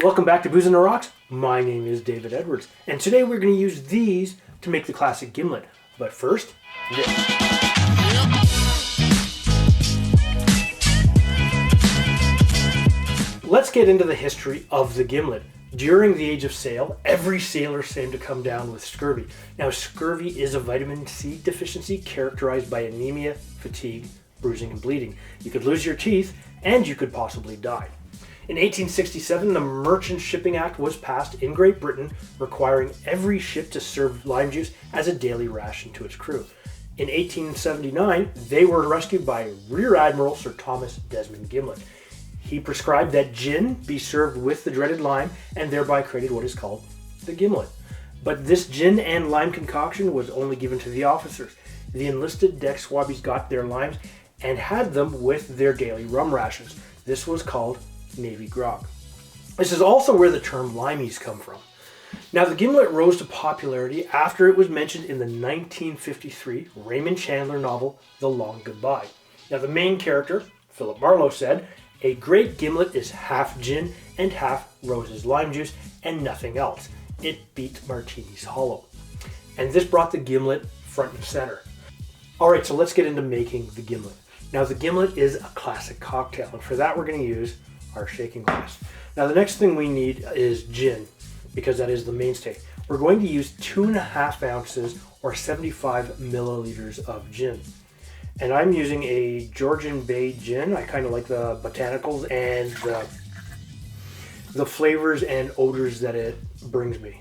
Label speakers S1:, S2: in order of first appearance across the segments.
S1: Welcome back to Booze on the Rocks. My name is David Edwards, and today we're going to use these to make the classic gimlet. But first, this. Let's get into the history of the gimlet. During the age of sail, every sailor seemed to come down with scurvy. Now, scurvy is a vitamin C deficiency characterized by anemia, fatigue, bruising, and bleeding. You could lose your teeth, and you could possibly die. In 1867, the Merchant Shipping Act was passed in Great Britain, requiring every ship to serve lime juice as a daily ration to its crew. In 1879, they were rescued by Rear Admiral Sir Thomas Desmond Gimlet. He prescribed that gin be served with the dreaded lime and thereby created what is called the gimlet. But this gin and lime concoction was only given to the officers. The enlisted deck swabbies got their limes and had them with their daily rum rations. This was called Navy grog. This is also where the term limeys come from. Now, the gimlet rose to popularity after it was mentioned in the 1953 Raymond Chandler novel, The Long Goodbye. Now, the main character, Philip Marlowe, said, "A great gimlet is half gin and half Rose's lime juice and nothing else. It beat martinis hollow." And this brought the gimlet front and center. All right, so let's get into making the gimlet. Now, the gimlet is a classic cocktail, and for that we're going to use our shaking glass. Now, the next thing we need is gin, because that is the mainstay. We're going to use 2.5 ounces or 75 milliliters of gin. And I'm using a Georgian Bay gin. I kind of like the botanicals and the flavors and odors that it brings me.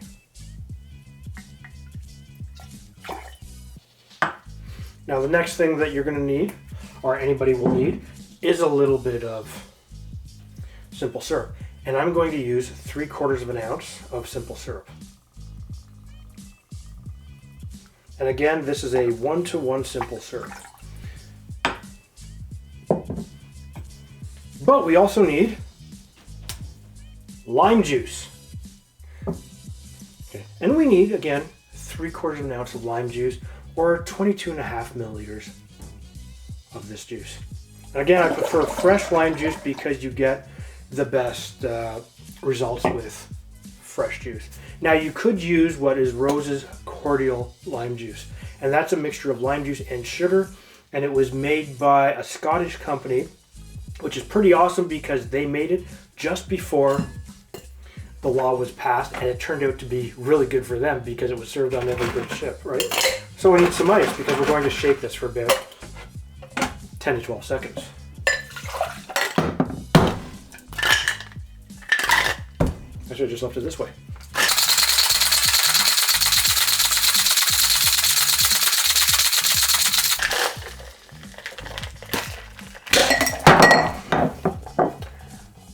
S1: Now, the next thing that you're going to need, or anybody will need, is a little bit of simple syrup. And I'm going to use 3/4 of an ounce of simple syrup. And again, this is a 1-to-1 simple syrup. But we also need lime juice. Okay. And we need, again, 3/4 of an ounce of lime juice or 22.5 milliliters of this juice. And again, I prefer fresh lime juice because you get the best results with fresh juice. Now, you could use what is Rose's cordial lime juice, and that's a mixture of lime juice and sugar, and it was made by a Scottish company, which is pretty awesome because they made it just before the law was passed, and it turned out to be really good for them because it was served on every good ship, right? So we need some ice because we're going to shake this for about 10 to 12 seconds. I should have just left it this way.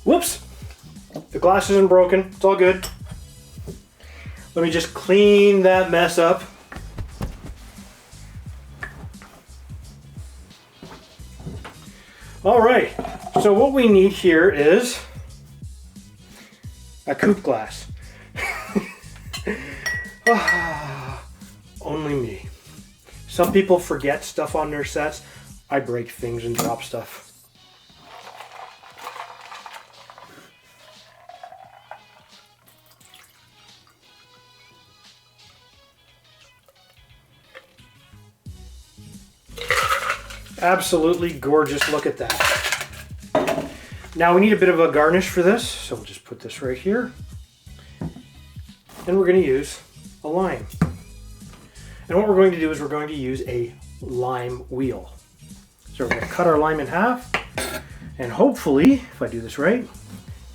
S1: Whoops! The glass isn't broken. It's all good. Let me just clean that mess up. All right. So what we need here is a coupe glass. Only me. Some people forget stuff on their sets. I break things and drop stuff. Absolutely gorgeous. Look at that. Now we need a bit of a garnish for this, so we'll just put this right here. And we're going to use a lime. And what we're going to do is we're going to use a lime wheel. So we're going to cut our lime in half, and hopefully, if I do this right,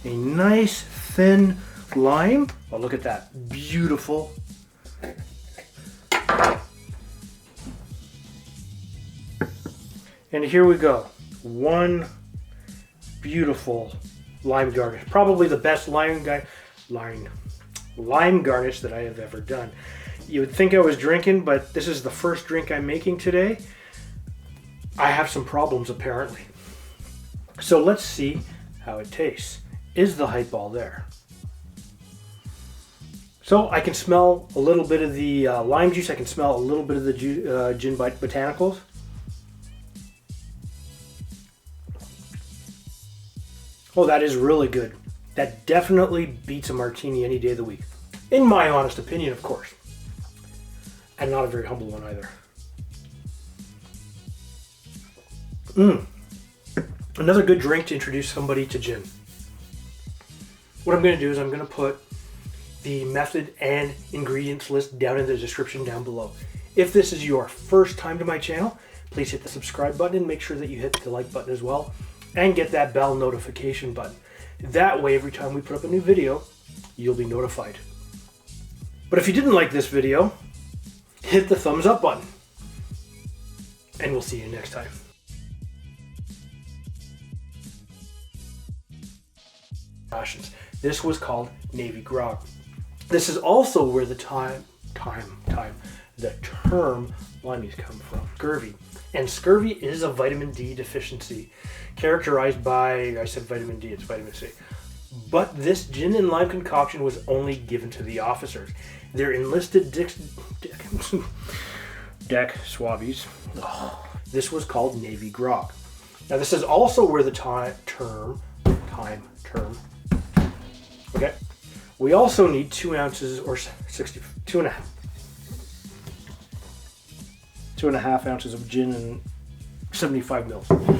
S1: a nice thin lime. Oh, look at that. Beautiful. And here we go. One beautiful lime garnish. Probably the best lime garnish that I have ever done. You would think I was drinking, but this is the first drink I'm making today. I have some problems apparently. So let's see how it tastes. Is the hype ball there? So I can smell a little bit of the lime juice. I can smell a little bit of the gin botanicals. Oh, that is really good. That definitely beats a martini any day of the week. In my honest opinion, of course. And not a very humble one either. Another good drink to introduce somebody to gin. What I'm going to do is I'm going to put the method and ingredients list down in the description down below. If this is your first time to my channel, please hit the subscribe button and make sure that you hit the like button as well. And get that bell notification button. That way, every time we put up a new video, you'll be notified. But if you didn't like this video, hit the thumbs up button. And we'll see you next time. This was called Navy Grog. This is also where the term limeys come from, scurvy. And scurvy is a vitamin D deficiency characterized by, I said vitamin D, it's vitamin C. But this gin and lime concoction was only given to the officers. Their enlisted deck swabbies. This was called Navy Grog. Now this is also where the term. Okay. We also need 2 ounces or 2.5 ounces of gin and 75 mils.